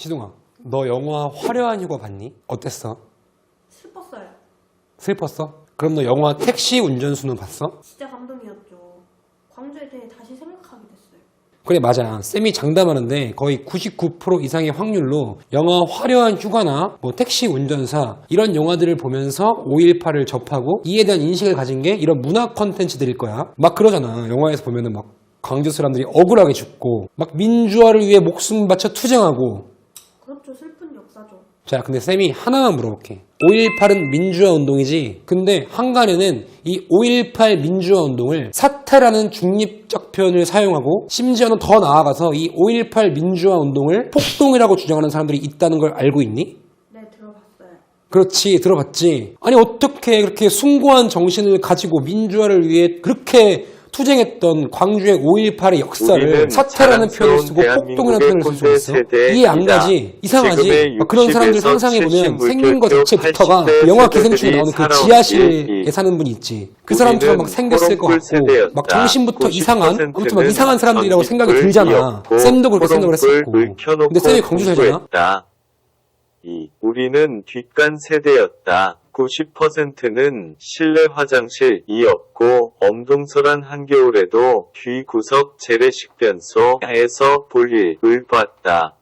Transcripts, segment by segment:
시동아, 너 영화 화려한 휴가 봤니? 어땠어? 슬펐어요. 슬펐어? 그럼 너 영화 택시 운전수는 봤어? 진짜 감동이었죠. 광주에 대해 다시 생각하게 됐어요. 그래, 맞아. 쌤이 장담하는데 거의 99% 이상의 확률로 영화 화려한 휴가나 뭐 택시 운전사 이런 영화들을 보면서 5.18을 접하고 이에 대한 인식을 가진 게 이런 문화 컨텐츠들일 거야. 막 그러잖아. 영화에서 보면은 막 광주 사람들이 억울하게 죽고 막 민주화를 위해 목숨 바쳐 투쟁하고. 그렇죠. 슬픈 역사죠. 자, 근데 쌤이 하나만 물어볼게. 5.18은 민주화 운동이지. 근데 한간에는 이 5.18 민주화 운동을 사태라는 중립적 표현을 사용하고 심지어는 더 나아가서 이 5.18 민주화 운동을 폭동이라고 주장하는 사람들이 있다는 걸 알고 있니? 네, 들어봤어요. 그렇지, 들어봤지. 아니, 어떻게 그렇게 숭고한 정신을 가지고 민주화를 위해 그렇게 투쟁했던 광주의 5.18의 역사를 사태라는 표현을 쓰고 폭동이라는 표현을 쓸 수 있어? 이해 안 가지? 이상하지? 그런 사람들 상상해보면 생긴 것 자체부터가 영화 기생충에 나오는 그 지하실에 사는 분이 있지. 그 사람처럼 막 생겼을 것 같고 막 정신부터 이상한 아무튼 막 이상한 사람들이라고 생각이 들잖아. 쌤도 그렇게 생각을 했었고. 근데 쌤이 광주 살잖아? 우리는 뒷간 세대였다. 90%는 실내 화장실이었고 엄동설한 한겨울에도 뒤구석 재래식변소에서 볼일을 봤다.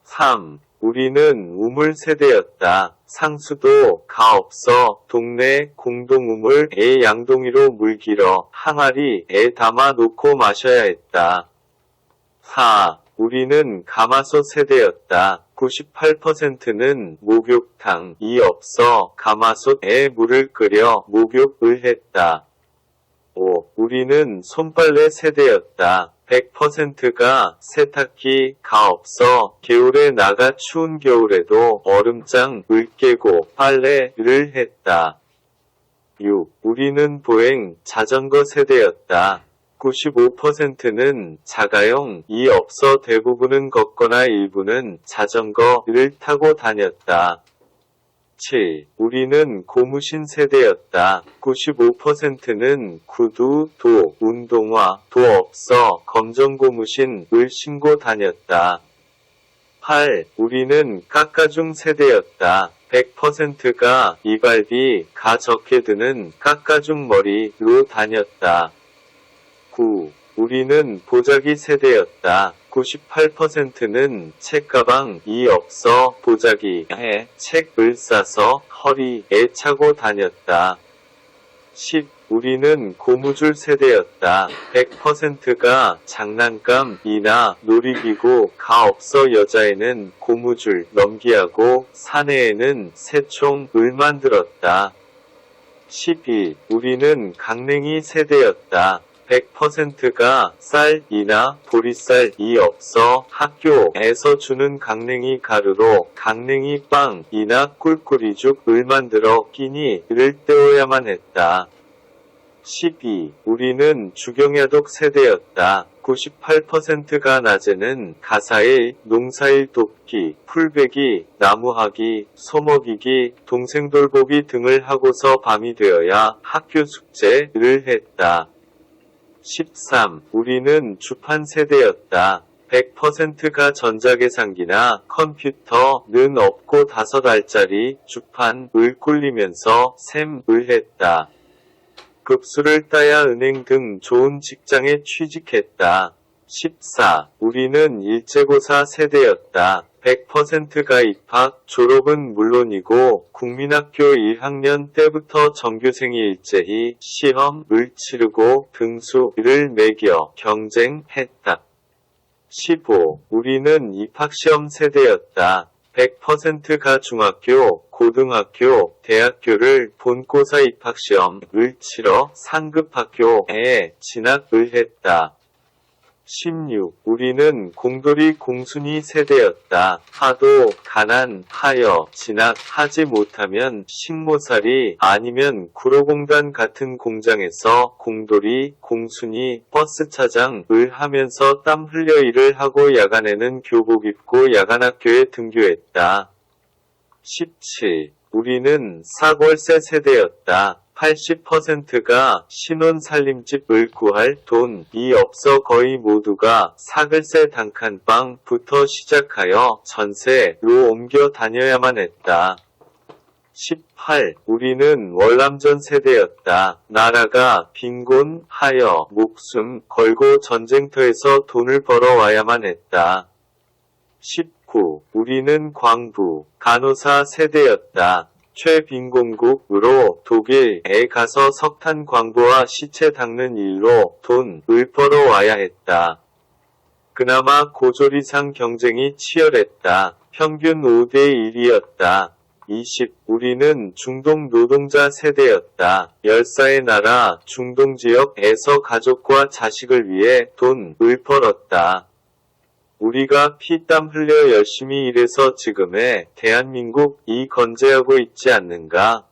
3. 우리는 우물 세대였다. 상수도 가없어 동네 공동우물에 양동이로 물 길어 항아리에 담아 놓고 마셔야 했다. 4. 우리는 가마솥 세대였다. 98%는 목욕탕이 없어 가마솥에 물을 끓여 목욕을 했다. 5. 우리는 손빨래 세대였다. 100%가 세탁기가 없어 겨울에 나가 추운 겨울에도 얼음장을 깨고 빨래를 했다. 6. 우리는 보행 자전거 세대였다. 95%는 자가용이 없어 대부분은 걷거나 일부는 자전거를 타고 다녔다. 7. 우리는 고무신 세대였다. 95%는 구두, 도, 운동화도 없어 검정 고무신을 신고 다녔다. 8. 우리는 깎아중 세대였다. 100%가 이발비가 적게 드는 깎아중 머리로 다녔다. 9. 우리는 보자기 세대였다. 98%는 책가방이 없어 보자기에 책을 싸서 허리에 차고 다녔다. 10. 우리는 고무줄 세대였다. 100%가 장난감이나 놀이기구가 없어 여자애는 고무줄 넘기하고 사내에는 새총을 만들었다. 12. 우리는 강냉이 세대였다. 100%가 쌀이나 보리쌀이 없어 학교에서 주는 강냉이 가루로 강냉이 빵이나 꿀꿀이죽을 만들어 끼니를 때워야만 했다. 12. 우리는 주경야독 세대였다. 98%가 낮에는 가사일, 농사일 돕기, 풀베기, 나무하기, 소먹이기, 동생 돌보기 등을 하고서 밤이 되어야 학교 숙제를 했다. 13. 우리는 주판 세대였다. 100%가 전자계산기나 컴퓨터는 없고 5알짜리 주판을 굴리면서 셈을 했다. 급수를 따야 은행 등 좋은 직장에 취직했다. 14. 우리는 일제고사 세대였다. 100%가 입학, 졸업은 물론이고 국민학교 1학년 때부터 전교생이 일제히 시험을 치르고 등수를 매겨 경쟁했다. 15. 우리는 입학시험 세대였다. 100%가 중학교, 고등학교, 대학교를 본고사 입학시험을 치러 상급학교에 진학을 했다. 16. 우리는 공돌이 공순이 세대였다. 하도 가난하여 진학하지 못하면 식모살이 아니면 구로공단 같은 공장에서 공돌이, 공순이, 버스 차장을 하면서 땀 흘려 일을 하고 야간에는 교복 입고 야간학교에 등교했다. 17. 우리는 사골세 세대였다. 80%가 신혼 살림집을 구할 돈이 없어 거의 모두가 사글세 단칸방부터 시작하여 전세로 옮겨 다녀야만 했다. 18. 우리는 월남전 세대였다. 나라가 빈곤하여 목숨 걸고 전쟁터에서 돈을 벌어와야만 했다. 19. 우리는 광부, 간호사 세대였다. 최빈곤국으로 독일에 가서 석탄 광부와 시체 닦는 일로 돈을 벌어와야 했다. 그나마 고조리상 경쟁이 치열했다. 평균 5대 1이었다. 20. 우리는 중동 노동자 세대였다. 열사의 나라 중동 지역에서 가족과 자식을 위해 돈을 벌었다. 우리가 피땀 흘려 열심히 일해서 지금의 대한민국이 건재하고 있지 않는가?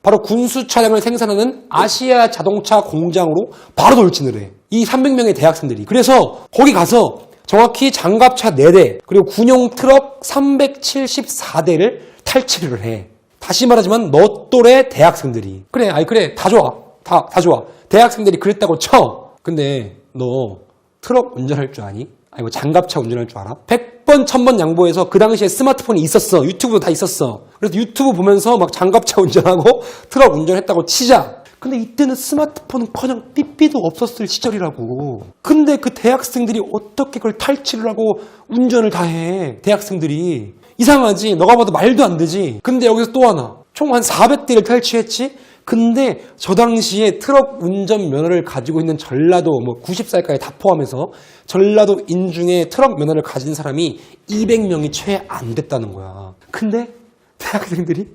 바로 군수 차량을 생산하는 아시아 자동차 공장으로 바로 돌진을 해. 이 300명의 대학생들이. 그래서 거기 가서 정확히 장갑차 4대 그리고 군용 트럭 374대를 탈취를 해. 다시 말하지만 너 또래 대학생들이. 그래 다 좋아. 다 좋아. 대학생들이 그랬다고 쳐. 근데 너 트럭 운전할 줄 아니? 아니 장갑차 운전할 줄 알아? 100번 1000번 양보해서 그 당시에 스마트폰이 있었어. 유튜브도 다 있었어. 그래서 유튜브 보면서 막 장갑차 운전하고 트럭 운전했다고 치자. 근데 이때는 스마트폰은커녕 삐삐도 없었을 시절이라고. 근데 그 대학생들이 어떻게 그걸 탈취를 하고 운전을 다 해. 대학생들이. 이상하지? 너가 봐도 말도 안 되지? 근데 여기서 또 하나. 총 한 400대를 탈취했지? 근데 저 당시에 트럭 운전 면허를 가지고 있는 전라도 90살까지 다 포함해서 전라도 인중에 트럭 면허를 가진 사람이 200명이 채 안 됐다는 거야. 근데 대학생들이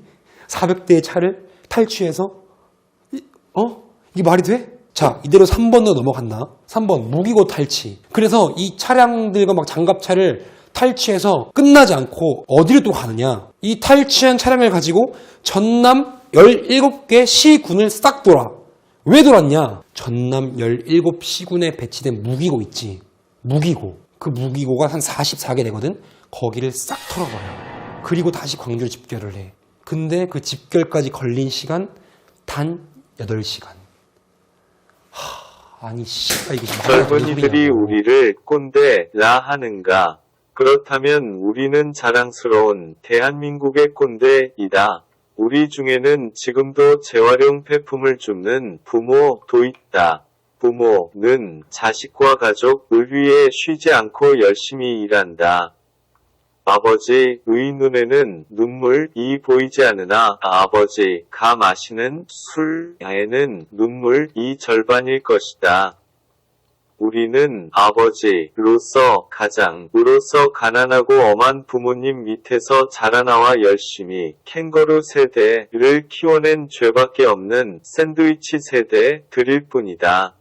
400대의 차를 탈취해서 이게 말이 돼? 자, 이대로 3번으로 넘어간다. 3번 무기고 탈취. 그래서 이 차량들과 막 장갑차를 탈취해서 끝나지 않고 어디를 또 가느냐. 이 탈취한 차량을 가지고 전남 17개 시군을 싹 돌아. 왜 돌았냐? 전남 17시군에 배치된 무기고 있지. 무기고. 그 무기고가 한 44개 되거든? 거기를 싹 털어버려. 그리고 다시 광주로 집결을 해. 근데 그 집결까지 걸린 시간 단 8시간. 아니 이게 젊은이들이 우리를 꼰대라 하는가? 그렇다면 우리는 자랑스러운 대한민국의 꼰대이다. 우리 중에는 지금도 재활용 폐품을 줍는 부모도 있다. 부모는 자식과 가족을 위해 쉬지 않고 열심히 일한다. 아버지의 눈에는 눈물이 보이지 않으나 아버지가 마시는 술에는 눈물이 절반일 것이다. 우리는 아버지로서 가장으로서 가난하고 엄한 부모님 밑에서 자라나와 열심히 캥거루 세대를 키워낸 죄밖에 없는 샌드위치 세대들일 뿐이다.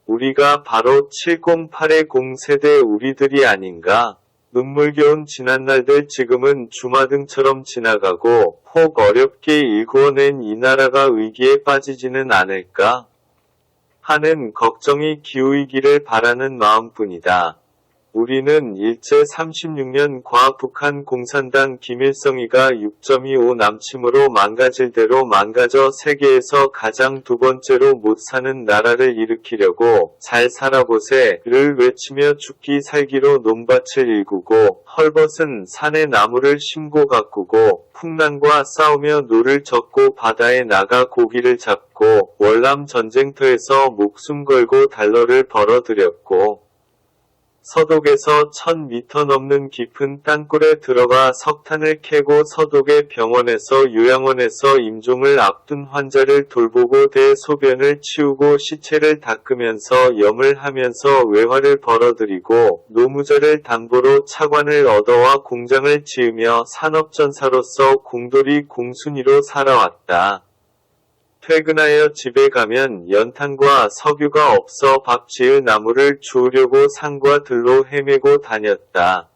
우리가 바로 7080 세대 우리들이 아닌가? 눈물겨운 지난날들 지금은 주마등처럼 지나가고 혹 어렵게 일구어낸 이 나라가 위기에 빠지지는 않을까? 하는 걱정이 기우이기를 바라는 마음뿐이다. 우리는 일제 36년 과 북한 공산당 김일성이가 6.25 남침으로 망가질 대로 망가져 세계에서 가장 두 번째로 못 사는 나라를 일으키려고 잘 살아보세를 외치며 죽기 살기로 논밭을 일구고 헐벗은 산에 나무를 심고 가꾸고 풍랑과 싸우며 노를 젓고 바다에 나가 고기를 잡고 월남 전쟁터에서 목숨 걸고 달러를 벌어들였고 서독에서 1000m 넘는 깊은 땅굴에 들어가 석탄을 캐고 서독의 병원에서 요양원에서 임종을 앞둔 환자를 돌보고 대소변을 치우고 시체를 닦으면서 염을 하면서 외화를 벌어들이고 노무자를 담보로 차관을 얻어와 공장을 지으며 산업전사로서 공돌이 공순이로 살아왔다. 퇴근하여 집에 가면 연탄과 석유가 없어 밥 지을 나무를 주우려고 산과 들로 헤매고 다녔다.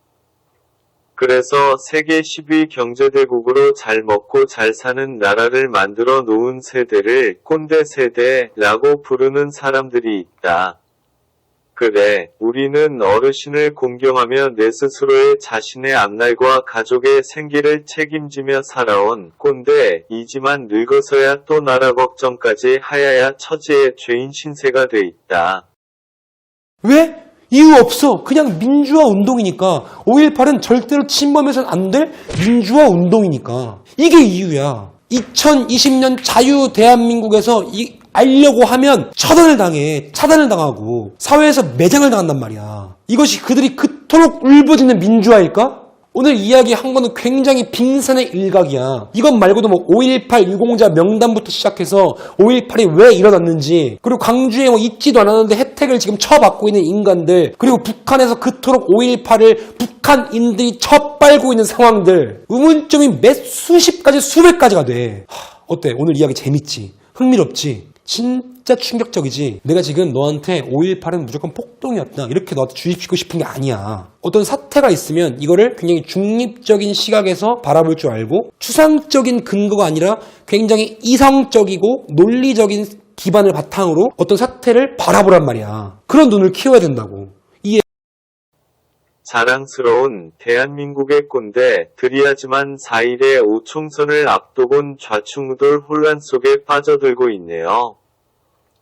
그래서 세계 10위 경제대국으로 잘 먹고 잘 사는 나라를 만들어 놓은 세대를 꼰대 세대라고 부르는 사람들이 있다. 그래, 우리는 어르신을 공경하며 내 스스로의 자신의 앞날과 가족의 생계를 책임지며 살아온 꼰대이지만 늙어서야 또 나라 걱정까지 하야야 처지의 죄인 신세가 돼 있다. 왜? 이유 없어. 그냥 민주화 운동이니까. 5.18은 절대로 침범해서는 안 될 민주화 운동이니까. 이게 이유야. 2020년 자유 대한민국에서 알려고 하면 처단을 당해. 차단을 당하고 사회에서 매장을 당한단 말이야. 이것이 그들이 그토록 울부짖는 민주화일까? 오늘 이야기한 거는 굉장히 빙산의 일각이야. 이것 말고도 뭐 5.18 유공자 명단부터 시작해서 5.18이 왜 일어났는지, 그리고 광주에 뭐 있지도 않았는데 혜택을 지금 처받고 있는 인간들, 그리고 북한에서 그토록 5.18을 북한인들이 처빨고 있는 상황들, 의문점이 몇 수십 가지 수백 가지가 돼. 어때? 오늘 이야기 재밌지? 흥미롭지? 진짜 충격적이지. 내가 지금 너한테 5.18은 무조건 폭동이었다 이렇게 너한테 주입시키고 싶은 게 아니야. 어떤 사태가 있으면 이거를 굉장히 중립적인 시각에서 바라볼 줄 알고 추상적인 근거가 아니라 굉장히 이성적이고 논리적인 기반을 바탕으로 어떤 사태를 바라보란 말이야. 그런 눈을 키워야 된다고. 자랑스러운 대한민국의 꼰대들이야지만 4.1의 5총선을 앞두곤 좌충우돌 혼란 속에 빠져들고 있네요.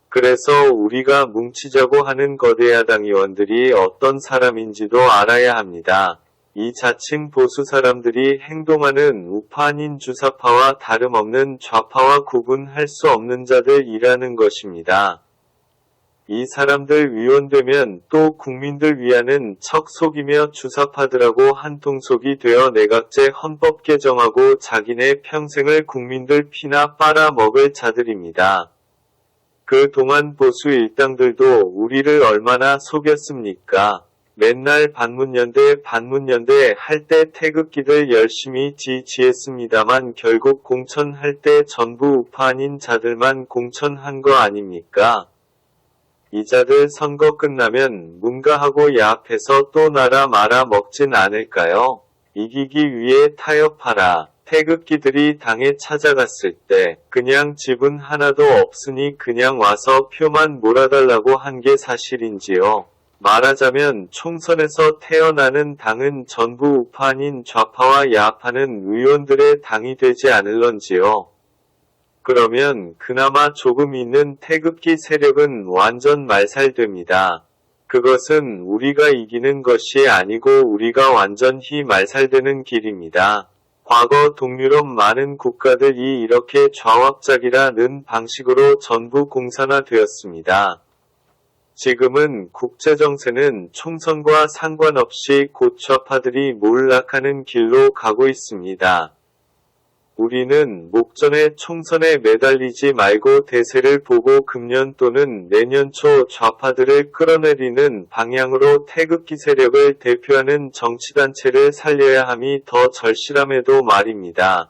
그래서 우리가 뭉치자고 하는 거대 야당 의원들이 어떤 사람인지도 알아야 합니다. 이 자칭 보수 사람들이 행동하는 우파 아닌 주사파와 다름없는 좌파와 구분할 수 없는 자들이라는 것입니다. 이 사람들 위원되면 또 국민들 위하는 척 속이며 주사파들하고 한통속이 되어 내각제 헌법 개정하고 자기네 평생을 국민들 피나 빨아먹을 자들입니다. 그동안 보수 일당들도 우리를 얼마나 속였습니까? 맨날 반문연대 할 때 태극기들 열심히 지지했습니다만 결국 공천할 때 전부 우파 아닌 자들만 공천한 거 아닙니까? 이자들 선거 끝나면 문가하고 야합해서 또 나라 말아 먹진 않을까요? 이기기 위해 타협하라. 태극기들이 당에 찾아갔을 때 그냥 지분 하나도 없으니 그냥 와서 표만 몰아달라고 한 게 사실인지요. 말하자면 총선에서 태어나는 당은 전부 우파 아닌 좌파와 야합하는 의원들의 당이 되지 않을런지요. 그러면 그나마 조금 있는 태극기 세력은 완전 말살됩니다. 그것은 우리가 이기는 것이 아니고 우리가 완전히 말살되는 길입니다. 과거 동유럽 많은 국가들이 이렇게 좌합작이라는 방식으로 전부 공산화되었습니다. 지금은 국제정세는 총선과 상관없이 곧 좌파들이 몰락하는 길로 가고 있습니다. 우리는 목전의 총선에 매달리지 말고 대세를 보고 금년 또는 내년 초 좌파들을 끌어내리는 방향으로 태극기 세력을 대표하는 정치단체를 살려야 함이 더 절실함에도 말입니다.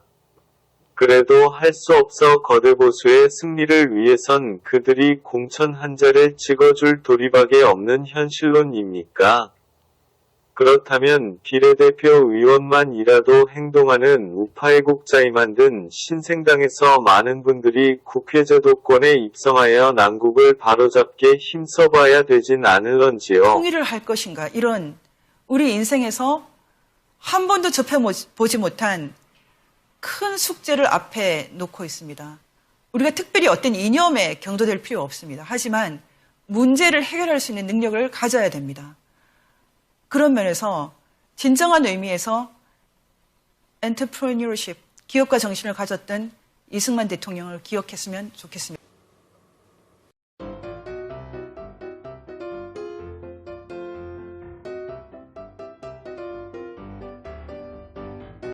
그래도 할 수 없어 거대보수의 승리를 위해선 그들이 공천 한 자를 찍어줄 도리밖에 없는 현실론입니까? 그렇다면 비례대표 의원만이라도 행동하는 우파애국자이 만든 신생당에서 많은 분들이 국회제도권에 입성하여 난국을 바로잡게 힘써봐야 되진 않을런지요. 통일을 할 것인가, 이런 우리 인생에서 한 번도 접해보지 못한 큰 숙제를 앞에 놓고 있습니다. 우리가 특별히 어떤 이념에 경도될 필요 없습니다. 하지만 문제를 해결할 수 있는 능력을 가져야 됩니다. 그런 면에서 진정한 의미에서 엔터프레뉴어십, 기업가 정신을 가졌던 이승만 대통령을 기억했으면 좋겠습니다.